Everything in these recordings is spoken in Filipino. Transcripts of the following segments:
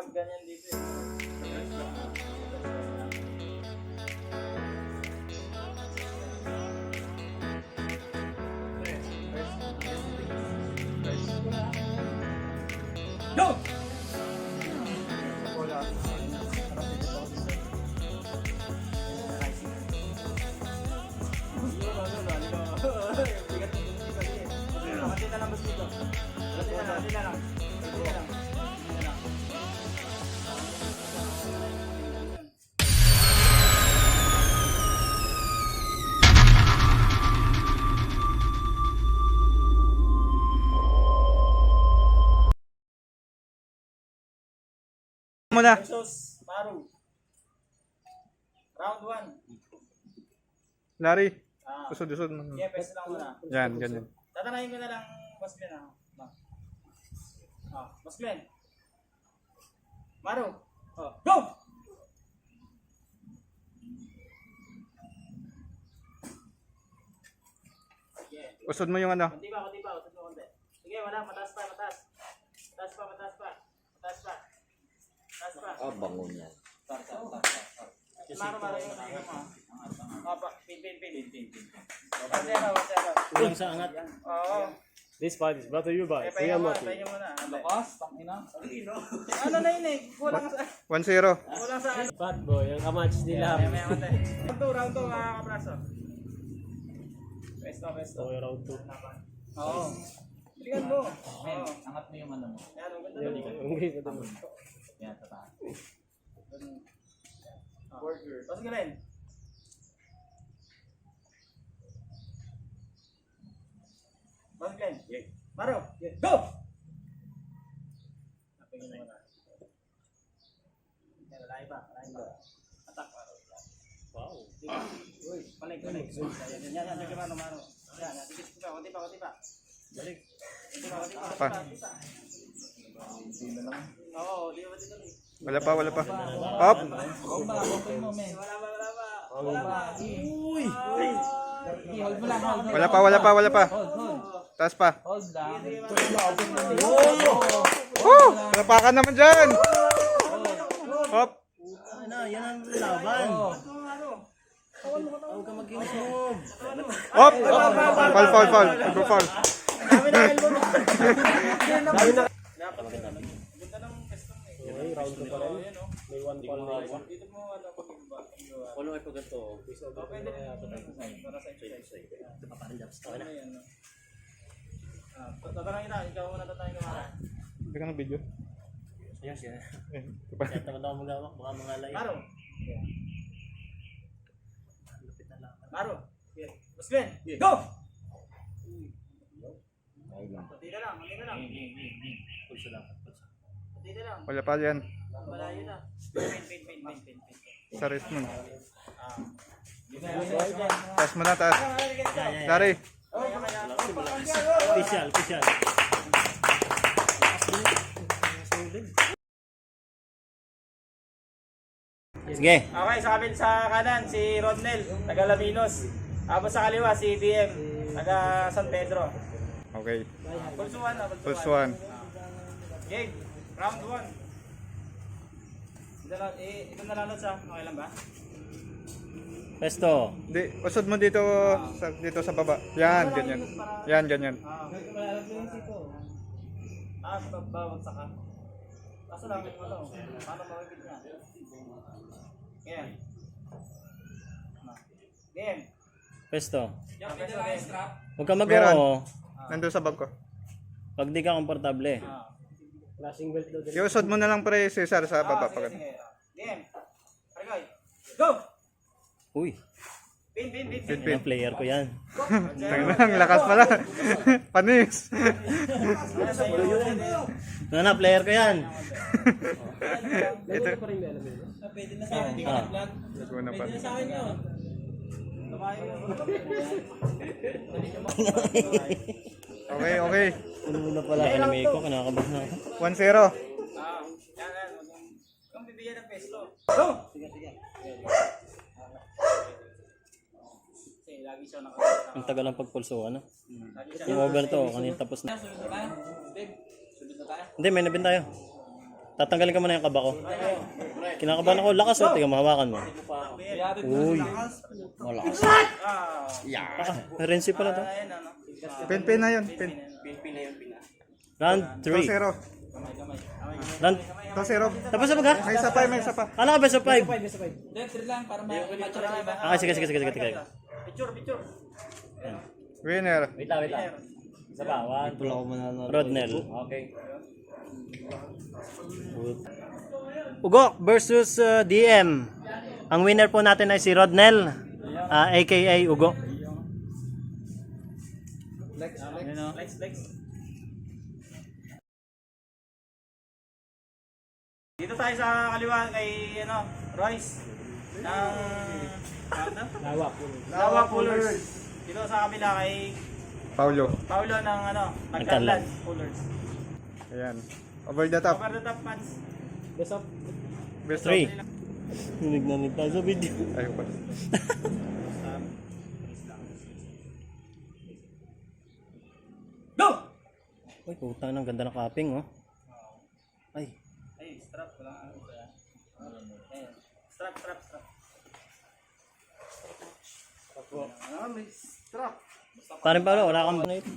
pag ganyan dito eh. Go! Muna. Versus Maru. Round 1. Larry. Ah. Usod-usod. Yeah, pwede lang muna. Yan, ganyan. Tatanayin ko na lang, Boss Glenn. Boss Glenn. Maru. Go! Yeah. Usod mo yung ano. Kunti pa, usod mo konti. Sige, wala, mataas pa. Mataas pa. Bango niya. Maru yung tingin mo. Pin. Whatever. Kulang sa angat. Oo. This fight is brought to you by Kuya Pahinga Mati. muna. Lakas, tangina. Ano na yun eh? Kulang sa 1-0. ano. Fat boy, ang kamatch nila. Round 2, mga kapraso. Pesto. Okay, round 2. Oo. Tingnan mo. Men, Oo. angat mo yung ano mo. Yan, ang ganda mo. Okay, ito mo. Yan, tataas. Burger. Tapos gawin. Tapos gawin. Maro. Go! Napingin mo na. Lain pa. Atak. Wow. Uy, balik. Yan, sige Maro. Yan, sige pa. Kunti pa. Balik. Pa. Oo, di ba dito? Wala pa. Hop. Wala pa. Uy! Hold mo lang, hold. Wala pa. Hold. Taas pa. Hold lang. Napakan naman dyan. Hop. Ano, yan ang laban. Huwag ka mag-improve. Hop. Fall. Go-fall. Dapat ganda ng custom eh. Okay, round 2 pa rin. May 1 pa lang. Dito mo pag-iba. Ano ay pag ito? Pwede para sa exercise. Ano yan? Tatanungin na, ikaw muna tatanungin ka muna. Hindi ka ng video. Yes, yan. Eh, Kaya naman ako magawak, baka mga layo. Maro. Lupit na lang. Maro. Boss Glenn. Go! Pati na lang. Pulso lang. Pati na lang. Wala pa yan. Malayo na. Pin. Sa rest mo. Ah. Taas mo na, taas. Larry. Official. Sige. Okay, sa kanan si Rodnel, taga Laminos. Tapos sa kaliwa si DM, taga San Pedro. Okay. Pulsuan. First one. Game, round 1. Ito nalalot sa, okay lang ba? Pesto. Di, usod mo dito sa baba. Yan, ganyan. Yan, ganyan. Bawat saka. Kaso lang, paano mawipit niya? Game. Pesto. Game. Huwag ka mag-oo. Nandun sa bag ko. Pag di ka komportable. Flashing belt daw. Iusod mo na lang pre, Cesar, sa baba. Pag Sige. Game. Regoy. Go! Uy, Pin. yung player ko yan. Ang lakas pala. Panis. Na, player ko yan. Ito. Pwede na sa akin, hindi ka nag-vlog. Nagawa na pa. Pwede na sa akin yun. Okay. Ano na pala anime ko, kinakabahan na ako. 1-0. Yan. Kung bibigyan ng peso. Go! Sige. Kasi lagi siya nakakita. Ang tagal ng pagpulso, ano? Lagi siya Yung over to, kanina tapos na. Sunod na tayo? Sunod na tayo? Hindi, may nabin tayo. Tatanggalin ka muna yung kaba ko. Kinakabahan ako. Lakas oh. Tiga, mahawakan mo. Uy. Malakas. Rinsi pala to. Ayan, ano. Pin na yun. Pin. Round 3. 2-0. Round. 2-0. Tapos na ba ka? May isa pa, may isa pa. Kala ka best of 5. Then, trade lang para ma-match sa iba. Ah, sige. Picture. Winner. Wait lang. Isa pa, 1, 2. Rodnel. Okay. Ugok versus DM. Ang winner po natin ay si Rodnel, aka Ugok. Lex. Dito tayo sa kaliwa kay Royce ng Lawa Pullers. Dito sa kabila kay Paulo. Paulo ng Nagkanlan. Pullers. Ayan. Over the top. Over the top match. Best of. 3. Ninig tayo sa video. Ayun pa. Go! Uy, putang ng ganda ng cupping oh. Ay. Strap. Wala Strap. May strap. Parin Paolo, wala kang pronate.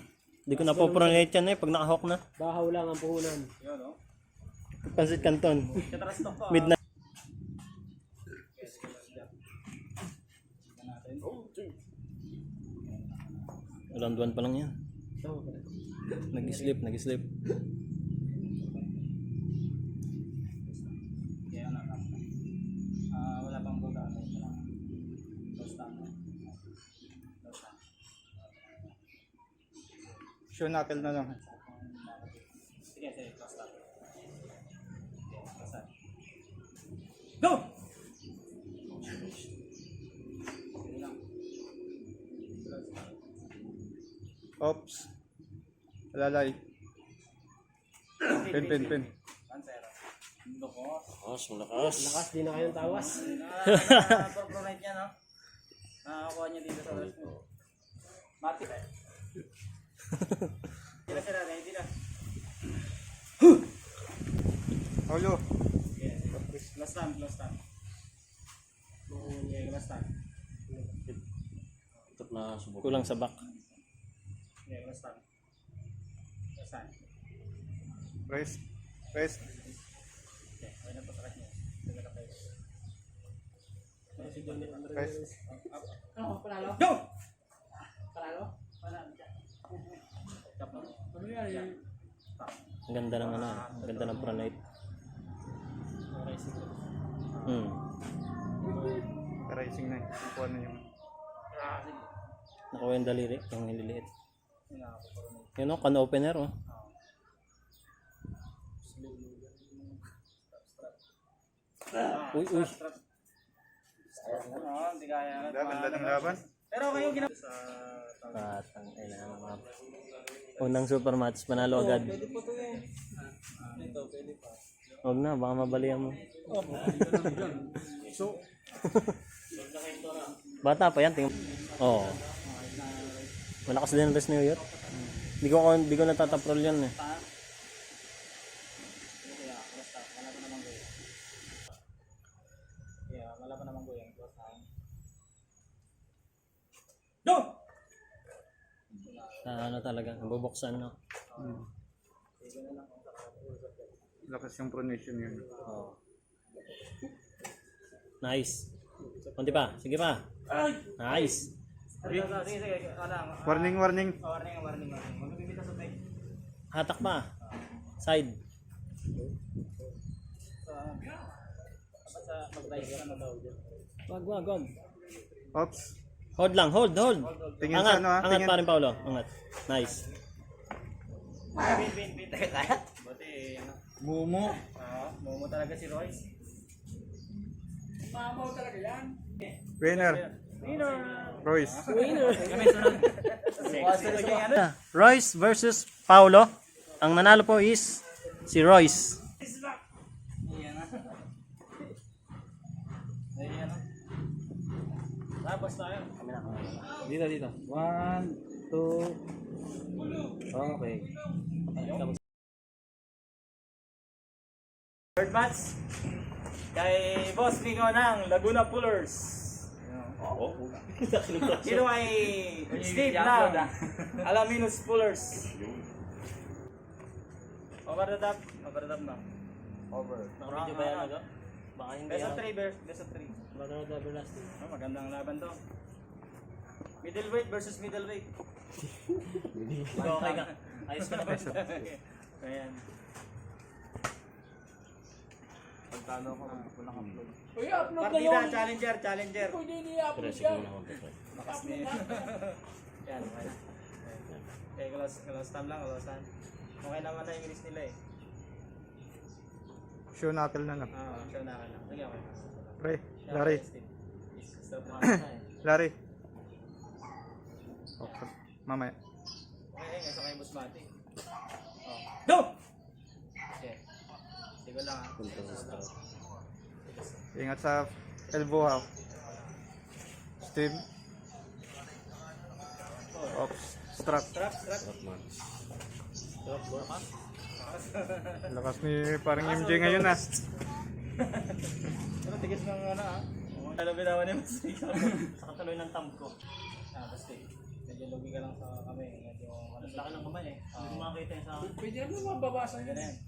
Hindi ko na po pronate yan pag nakahawk na. Bahaw lang ang puhunan. Yun, no? Pansit Canton. Katras to ko. Midnight. Round 1 pa lang yan. Nag-sleep. Wala pang buka. Show knuckle na lang. Sige, close up. Go! Oops. Alalay. Pin. 1-0. Lakas, di na kayong tawas. Pro-night niya, no? Nakakuha niya dito sa rest mo. Mati. Sila, ready na. Paulo. Last time. Okay, last time. Kulang sa back. Okay, last time. Rest. Okay, okay na po sa kanya. Rest. Go! Ang ganda ng ang ganda ng pronate. Rising na. Kuha na yung. Nakuha yung daliri, yung hililiit. Yun o, can opener oh. Uy. Hindi kaya. Ganda ng laban. Pero kayo gina... Patang ina mga. Unang super match, panalo agad. Huwag na, baka mabalihan mo. Bata pa yan, tingnan. Oo. Malakas din ang rest ni Uyot. Hindi ko natataprol yan eh. Wala pa naman ko yan. Go! Ano talaga, nabubuksan no. Lakas yung pronation yun. Oh. Nice. Konti pa, sige pa. Nice. Sige. Warning. Warning. Magbibita sa bike. Hatak pa. Side. Wag. Oops. Hold lang, hold. Tingin Angat, sa ano, angat tingin. pa rin Paolo. Angat. Nice. Bin. Buti, Mumu. Momo talaga si Royce. Mamaw talaga yan. Winner. Royce. Kami sunod. Royce versus Paolo. Ang nanalo po is si Royce. Tapos tayo. Dito. 1, 2. Okay. match kay Boss Miko ng Laguna Pullers. Dito kay Steve ng Alaminos Pullers. Over the top na. Naka-video ba yan ako? Baka hindi Best of yan. 3, best of 3. Baka double last. Magandang laban to. Middleweight versus middleweight. Okay ka. Ayos ka na best. Ayan. Pagtalo ako, wala kang upload. Uy, upload na Partida, yun. challenger. Pwede ni-upload yan. Lakas niya. Yan, okay. Okay, close time lang, close time. Okay naman na yung release nila eh. Show knuckle na lang. Show na ka lang. Sige, okay. Pre, Larry. Stop na ka eh. Larry. Okay. Mamaya. Okay, ngayon sa kayo Busmati. Go! Okay. Sige lang ah. Ingat sa elbow ha. Steve. Ops. Strap. Strap. Lakas ni parang MJ ngayon ah. Pero tigis ng ano ah. Alam bitawan niya mas ikaw. Sa katuloy ng thumb ko. Basta medyo lugi ka lang sa kami. Medyo Ang laki ng kamay eh. Hindi ko makakita yung sa akin. Pwede naman mababasa Ganyan yan. yan.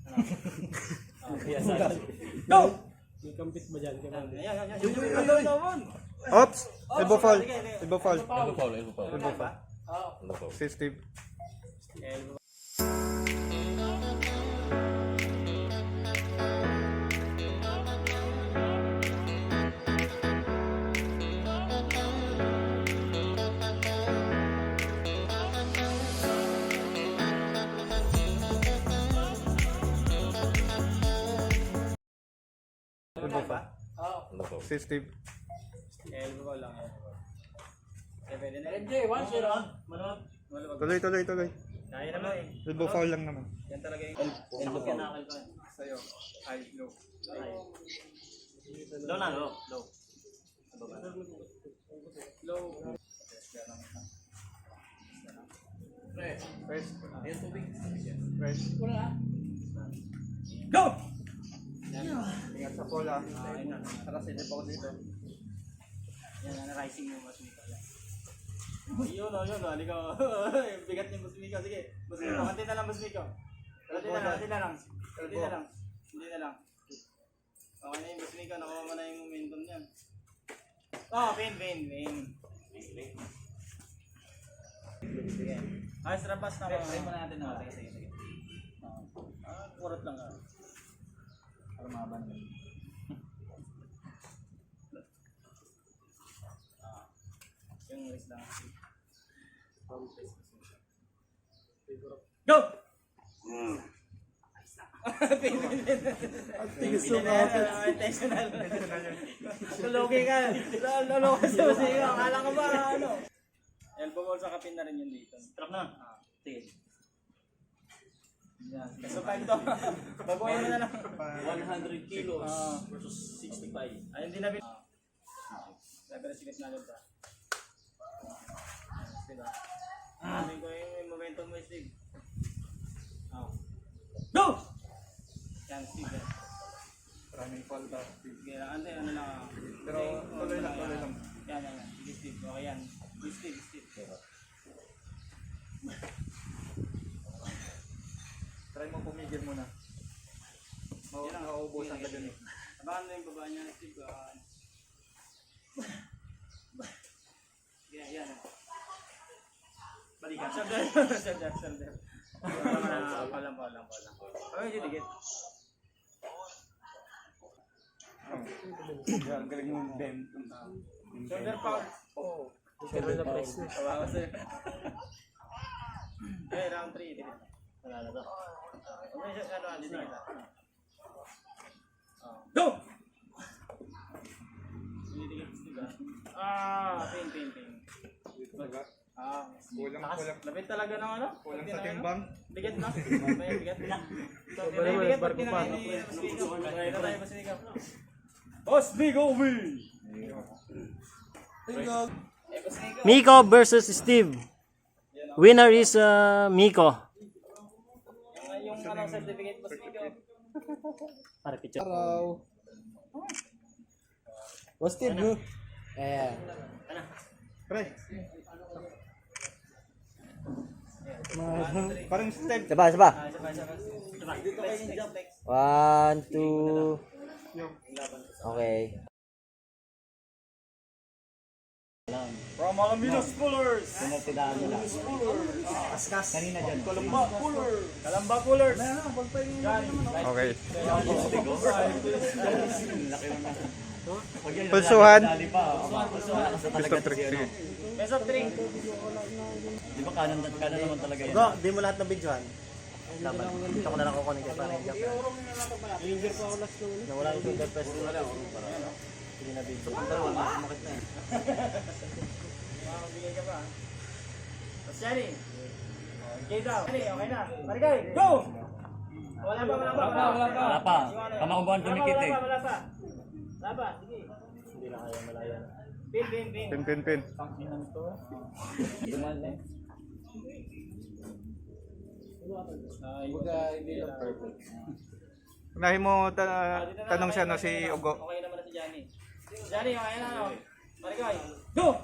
Kaya sa akin. Go! May kampit ba dyan? Yan. Yun. Ops! Elbow fall. Elbow fall. Elbow foul. Elbow fall. Si Steve. Elbow. Elbow fall. Si Steve. Elbow lang yan. Pwede na. MJ, 1-0. Manuwag. Tuloy. Kaya naman eh. Elbow foul lang naman. Yan talaga yung Sakot ka nakal ko. sa'yo. High, low. Low na, low. Low. Low. Rest. Rest. Wala. Go! Ingat sa fall ah. Saka silip ako dito. Yan, rising mo mas Miko. Yun, halika. Bigat niya mas Miko. Sige, mas Miko. Kanti na lang mas Miko. Kanti na lang. Hindi na lang. Okay na yung mas Miko. Nakuha mo na yung momentum niya. Oh, pain. Sige. Ayos, rapas na ako. Try mo natin na. Sige. Kurot lang ah. Para maban. Yung wrist lang. Go! Intentional. Lologi ka. Lologi ka sa iyo. Akala ka ba ano? Elbow ball sa kapin na rin yun dito. Trap na. Sige. So time to. Baguhin mo na lang. 100 kilos versus 65. Ayun din na bin. Pero sikit na agad pa. Diba? Sabi ko yung momentum mo, Steve. Go! Yan, Steve. Maraming fall ba? Sige, ante, ano lang. Pero tuloy lang. Yan. Sige, Steve. Okay, yan. Steve. Try mo pumigil muna. Mauubusan ka dun eh. Abangan mo yung baba niya, Steve. Yan. Balikan. Shoulder. Palang. Okay, didikit. Yan, galing mo bend. Shoulder power. Pero na press na. Kawawa sa'yo. Okay, round 3. Dikit. Wala na to. Okay, didikit. Go! Didikit, Steve. Pain. Kulang. Lapit talaga ng ano? Kulang sa timbang. Bigat na. May bigat. May bigat pag kinakain ni Boss Bigo. Kaya na tayo Boss Bigo. Boss Bigo win! Miko versus Steve. Winner is Miko. Yung certificate Boss Bigo. Pare picture. Araw. Busted, bro. Eh. Pre. Parang step. Saba, saba. Dito kayo yung jump. 1, 2. Okay. From Alaminos Pullers. Pinagtidaan mo lang. Askas. Kanina dyan. Kalamba Pullers. Kalamba Pullers. Yan. Okay. Pulsuhan. Best of 3. Sige. Best of 3. Di ba kanan naman talaga yan? Go, di mo lahat ng videohan. Laban. Dito ko na lang kukunin kay parang jump. Nawala yung finger press ko. Hindi na video. Sumakit na eh. Makakabigay ka pa. Tapos Johnny. Okay daw. Johnny, okay na. Marigay, go! Wala pa. Wala pa. Kamakubuhan dumikit eh. Wala pa. Sige. Hindi na kaya malaya na. Pin. Pin. Duman eh. Unahin mo tanong siya no si Ugo. Okay naman na si Johnny. Johnny, okay na. Marigay, go!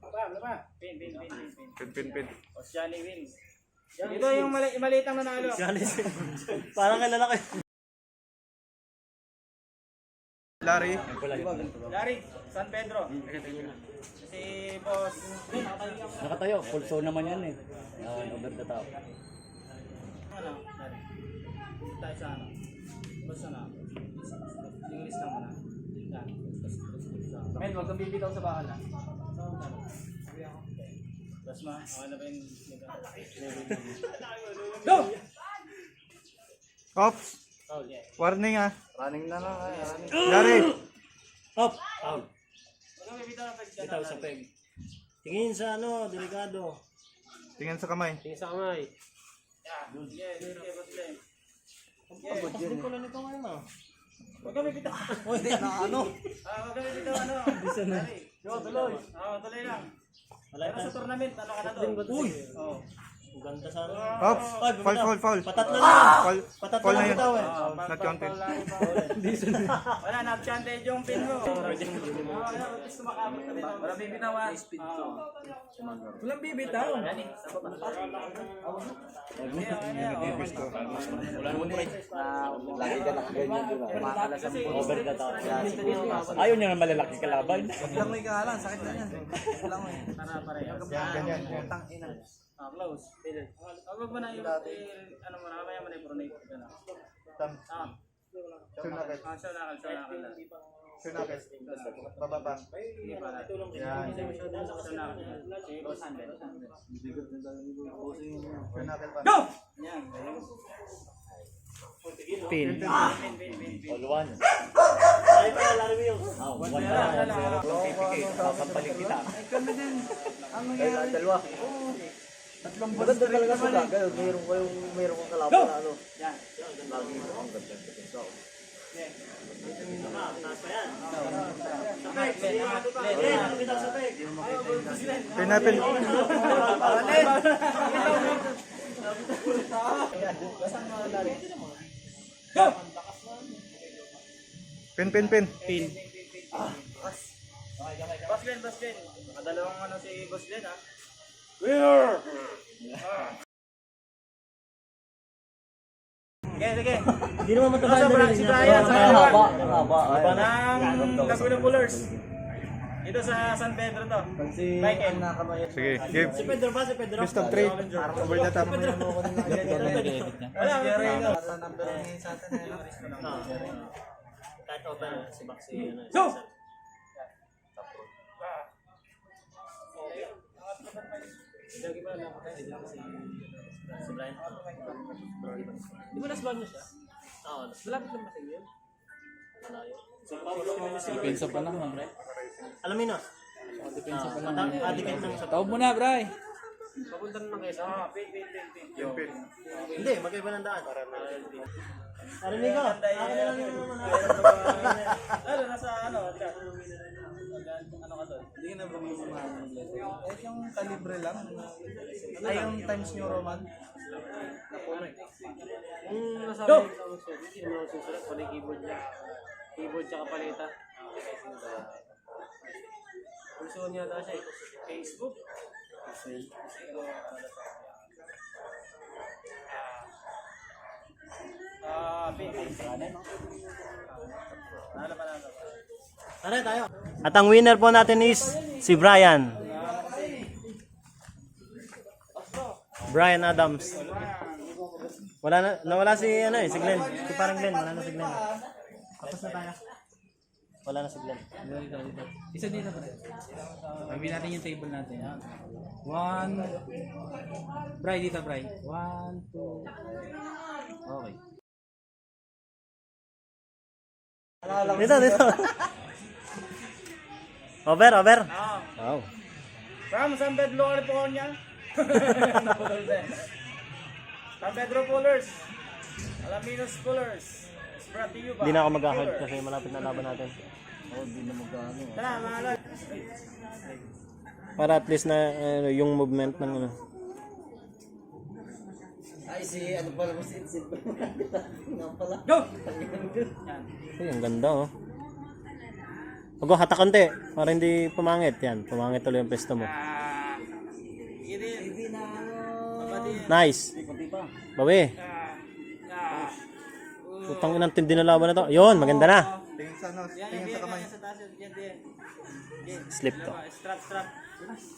Wala. Pin. O si Johnny wins. Ito yung maliit ang nanalo. Parang kilala ko. Larry. Larry, San Pedro. Si Boss. Nakatayo. Full show naman yan eh. Over the top. Ano? Larry. Tayo sa ano? Basta na. Yung list lang muna. Yan. Men, huwag kang bibitaw sa bakal ha. Basma, okay na ba yung... Go! Ops. Oh, yeah. Warning ah. Running na lang. Larry. Up! Huwag kang bibitaw ng pagkita. Bitaw sa peg. Tingin sa ano, delikado. Tingin sa kamay. Yes, Boss Len. Hindi ko lang ito ngayon ah. Huwag kang bibitaw. Hindi na ano. Huwag kang bibitaw ano. Larry. Go, tuloy. Tuloy lang. Wala Pero sa tournament, ano ka na doon? Uy! Oo. Ang ganda sana. Ops. Fall. Patatlo na yun. Fall. Patatlo Fall na na yun. bitaw eh. Not counted. Wala, nag-chanted yung pin mo. Wala, gusto makabot ka rin. Wala bibitawan. Walang bibitaw. Lagi ka nakaganyan di ba? Makakalasang over the top. Ayaw niya na malalaki kalaban. Lang may kahalan, sakit na yan. Lang mo eh. Para parehas. Ganyan. Close. Huwag mo na yung, ano mo na, mamaya mo na yung pronate. Sunakit. Sunakal. Sunakit. Baba pa. Yan. Sunakit pa. Go! Yan. Pin. Pin. All one. Ay pa, Larry Will. One na lang. Pipikit. Sasampalin kita. Dalawa. Maganda talaga sila. Ganun, mayroon kang kalaban na ano. Yan. Lagi mo ang ganda. Taas pa yan. Pinapin. Go! Pin. Boss Glenn. Nakadalawang ano si Boss Glenn ha. Sige. Hindi naman mataba Si Brian sa kalawan. Haba. Ng Laguna Pullers. Dito sa San Pedro to. Michael. Sige, give. Si Pedro ba? Si Pedro? Best of 3. Over the top. Wala. Kahit over, si Maxi. Go! Si Brian. Di ba nasban niya siya? Oo. Malapit lang ba sa inyo? Malayo. Depensa pa naman, Bray. Alaminos. Depensa pa Dikit lang sa Tawag mo na, Bray. Papunta na lang kayo sa Pin. Hindi, magkaiba ng daan. Narinig ko. Akin na lang yung naman. Ano, nasa ano? ano ka doon? Hindi na ba yung kalibre lang. Ay, yung Times New Roman. Kung nasabi ko sa magsusulat, hindi naman ako susulat. Wala yung keyboard niya. Keyboard tsaka paleta. Gusto niya ata siya eh. Facebook. At ang winner po natin is si Brian. Brian Adams. Wala na, nawala si ano eh, si Glenn. Si parang Glenn, wala na si Glenn. Tapos na tayo. Wala na si Glenn. Isa dito pa. Sabihin natin yung table natin. 1. Bray, dito Bray. 1, 2. Okay. Dito. Over. Wow. From San Pedro, California. San Pedro Pullers. Alaminos Pullers. It's brought to you by Hindi na ako mag-hard kasi malapit na laban natin. Tara, mga lord. Para at least na yung movement ng ano. Ay, si ano pala mo si nga pala. Go! Ay, ang ganda oh. Huwag ko hatak konti para hindi pumangit. Yan, pumangit tuloy yung pesto mo. Hindi na Nice. Bawi. Putang inang tindi na laban na to. Yun, maganda na. Tingin sa ano, tingin sa kamay. sa taas yan din. Slip to. Strap.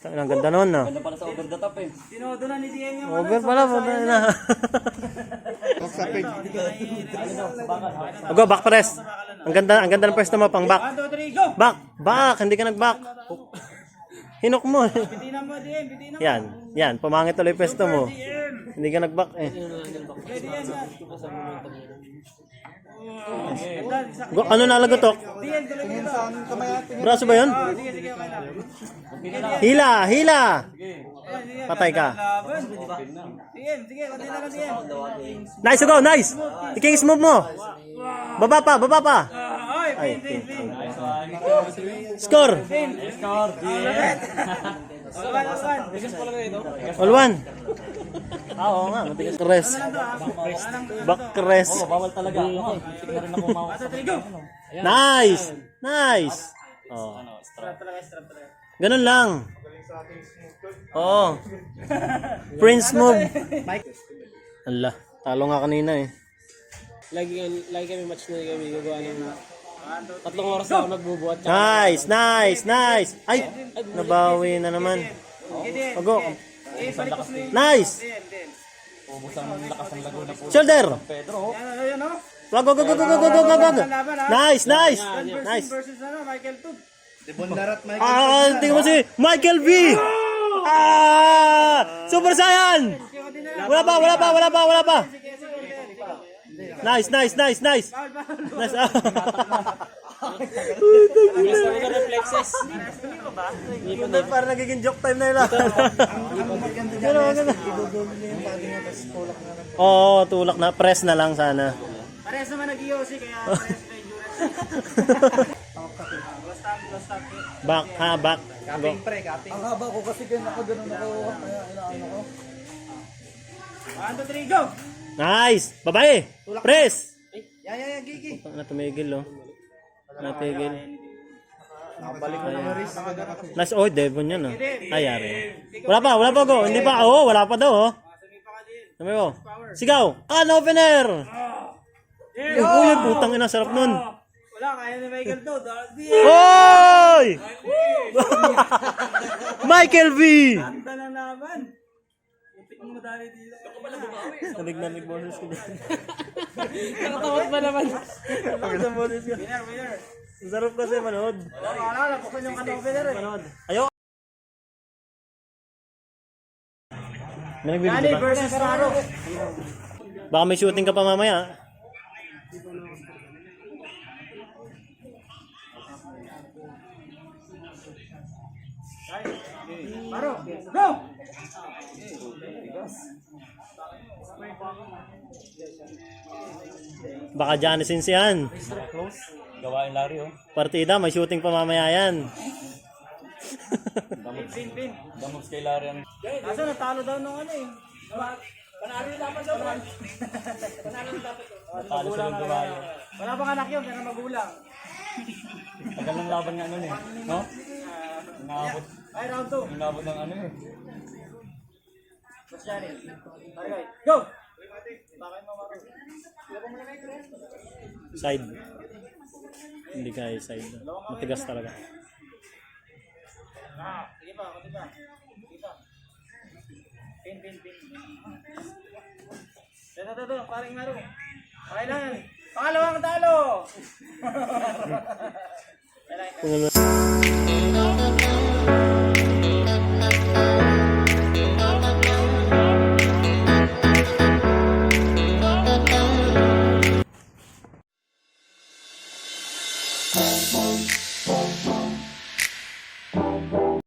Ang ganda nun no. Ganda pala sa over the top eh. Tinodo na ni DM yung Over pala, puta na. Huwag sa pig. Go, back press. Ang ganda ng pwesto mo, pang back. 1, 2, 3, go! Back, hindi ka nag-back. Hinok mo. Bitinan mo, DM, bitinan mo. Yan, pumangit tuloy yung pwesto mo. Hindi ka nag-back eh. Pwede yan. Go, ano nalagotok? DM, tuloy mo ito. Kamay natin. Braso ba yun? Sige, okay na. Hila! Ayan. Patay ka. Laban. DM, sige, konti na lang DM. Nice, go, nice! I-kings move mo. Baba pa. Ay, pin. Score! All one. Oo nga, matigas rest. Back rest. Bawal talaga. Tignan rin ako mawak. Nice! Oh. Ganun lang. Oh. Prince move. Allah, talo nga kanina eh. Lagi kami match na kami gagawa ng 3 oras na ako nagbubuhat. Nice. Ay, nabawi na naman. Ogo. Nice. Shoulder. Ayan, o. Wag. Nice. Versus Michael Tub. Tingnan mo si Michael V. Super Saiyan. Wala pa. Nice. Nice. Reflexes. Hindi, parang nagiging joke time na yun. Ganda. Oo, tulak na. Press na lang sana. Parehas naman nag-IOC, kaya parehas na endurance. Back. Go. Ang haba ko kasi ganun ako kaya inaano ko. 1, 2, 3, go! Nice. Babae. Press. Yan, Gigi. Na tumigil oh. Natigil. Nakabalik na ng wrist. Nice. Oh, Devon yan oh. Ayari. Wala pa go. Hindi pa. Oh, wala pa daw oh. Sabi mo. Sigaw. Opener. Uy, putang ina, sarap nun. Wala, kaya ni Michael Tub. Oy! Michael V. Ganda na naman. Lupit mo madali dito. Nalig bonus ko dyan. Nakatawad pa naman. Winner. Sarap kasi manood. Wala, buksan yung over eh. Manood. Ayo. May nagbibigay Danny ba? versus Raro. Baka may shooting ka pa mamaya. Raro, go! Baka Janisin siyan. Gawain Larry, oh. Partida, may shooting pa mamaya yan. Pin. Damogs kay Larry ang... Kaso natalo daw nung ano eh. Panalo dapat daw. Talo silang gawain. Wala pang anak yun, kaya magulang. Tagal ng laban nga nun eh. No? Inaabot. Ay, round 2. Inaabot ng ano eh. Mas Johnny. Okay, go! Bakit mo maro? Side. Hindi kaya side. Matigas talaga. Sige pa, kunti pa. Sige pa. Pin. Ito, paring maro. Okay lang. Pangalawang talo! Kung ano-